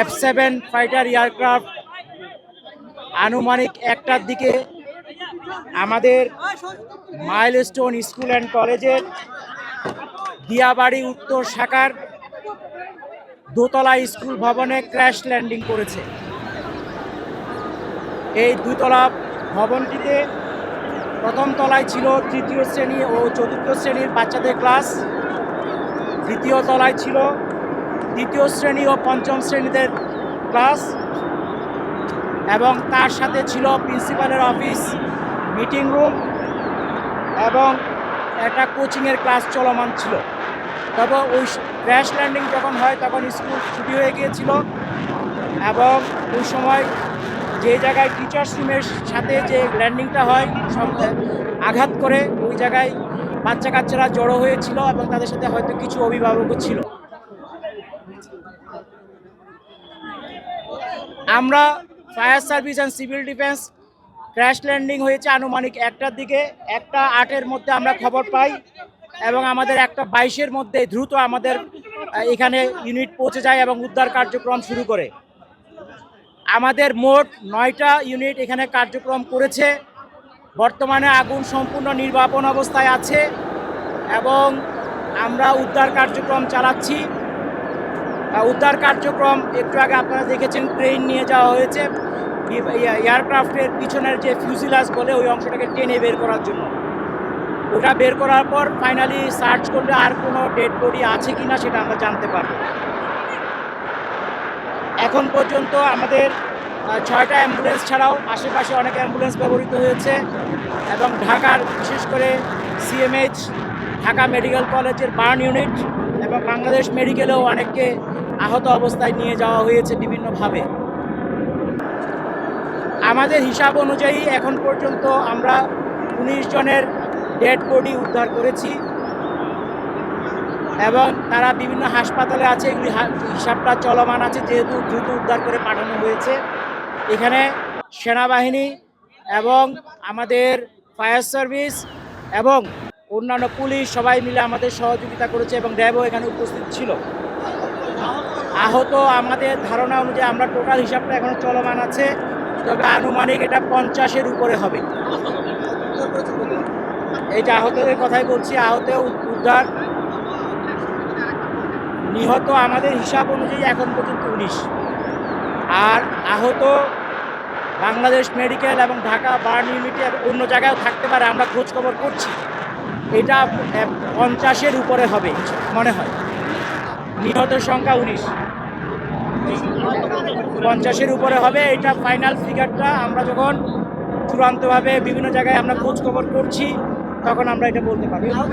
F7 fighter aircraft আনুমানিক 1টার দিকে আমাদের মাইলস্টোন স্কুল অ্যান্ড কলেজের দিয়াবাড়ি উত্তর শাখার দোতলা স্কুল ভবনে ক্র্যাশ ল্যান্ডিং করেছে। এই দুতলা ভবনটিতে প্রথম তলায় ছিল তৃতীয় শ্রেণী ও চতুর্থ শ্রেণীর বাচ্চাদের ক্লাস, দ্বিতীয় তলায় ছিল দ্বিতীয় শ্রেণী ও পঞ্চম শ্রেণীদের ক্লাস, এবং তার সাথে ছিল প্রিন্সিপালের অফিস, মিটিং রুম এবং একটা কোচিংয়ের ক্লাস চলমান ছিল। তবে ওই ক্র্যাশ ল্যান্ডিং যখন হয় তখন স্কুল ছুটি হয়ে গিয়েছিল, এবং ওই সময় যে জায়গায় টিচার্স রুমের সাথে যে ল্যান্ডিংটা হয় আঘাত করে ওই জায়গায় বাচ্চা কাচ্চারা জড়ো হয়েছিল এবং তাদের সাথে হয়তো কিছু অভিভাবকও ছিল। আমরা fire service and civil defence crash landing হয়েছে আনুমানিক 1টার দিকে, 1:08-এর মধ্যে আমরা খবর পাই এবং আমাদের 1:22-এর মধ্যে দ্রুত আমাদের এখানে ইউনিট পৌঁছে যায় এবং উদ্ধার কার্যক্রম শুরু করে। আমাদের মোট 9টা ইউনিট এখানে কার্যক্রম করেছে। বর্তমানে আগুন সম্পূর্ণ নির্বাপন অবস্থায় আছে এবং আমরা উদ্ধার কার্যক্রম চালাচ্ছি। উদ্ধার কার্যক্রম একটু আগে আপনারা দেখেছেন ক্রেন নিয়ে যাওয়া হয়েছে এয়ারক্রাফটের পিছনের যে ফিউজিলাজ বলে ওই অংশটাকে টেনে বের করার জন্য। ওটা বের করার পর ফাইনালি সার্চ করলে আর কোনো ডেড বডি আছে কিনা সেটা আমরা জানতে পারব। এখন পর্যন্ত আমাদের 6টা অ্যাম্বুলেন্স ছাড়াও আশেপাশে অনেক অ্যাম্বুলেন্স ব্যবহৃত হয়েছে এবং ঢাকার বিশেষ করে সিএমএইচ ঢাকা মেডিকেল কলেজের বার্ন ইউনিট এবং বাংলাদেশ মেডিকেলেও অনেককে আহত অবস্থায় নিয়ে যাওয়া হয়েছে বিভিন্নভাবে। আমাদের হিসাব অনুযায়ী এখন পর্যন্ত আমরা 19 জনের ডেড বডি উদ্ধার করেছি এবং তারা বিভিন্ন হাসপাতালে আছে। এগুলি হিসাবটা চলমান আছে যেহেতু দ্রুত উদ্ধার করে পাঠানো হয়েছে। এখানে সেনাবাহিনী এবং আমাদের ফায়ার সার্ভিস এবং অন্যান্য পুলিশ সবাই মিলে আমাদের সহযোগিতা করেছে এবং র্যাবও এখানে উপস্থিত ছিল। আহত আমাদের ধারণা অনুযায়ী আমরা টোটাল হিসাবটা এখনো চলমান আছে, তবে আনুমানিক এটা 50-এর উপরে হবে। এইটা আহতদের কথাই বলছি। আহত উদ্ধার, নিহত আমাদের হিসাব অনুযায়ী এখন পর্যন্ত 19, আর আহত বাংলাদেশ মেডিকেল এবং ঢাকা বার্ন ইউনিটে অন্য জায়গায় থাকতে পারে, আমরা খোঁজ খবর করছি। এটা 50-এর উপরে হবে মনে হয়। নিহতের সংখ্যা 19, 50-এর উপরে হবে। এটা ফাইনাল ফিগারটা আমরা যখন চূড়ান্তভাবে বিভিন্ন জায়গায় আমরা খোঁজ খবর করছি তখন আমরা এটা বলতে পারবো।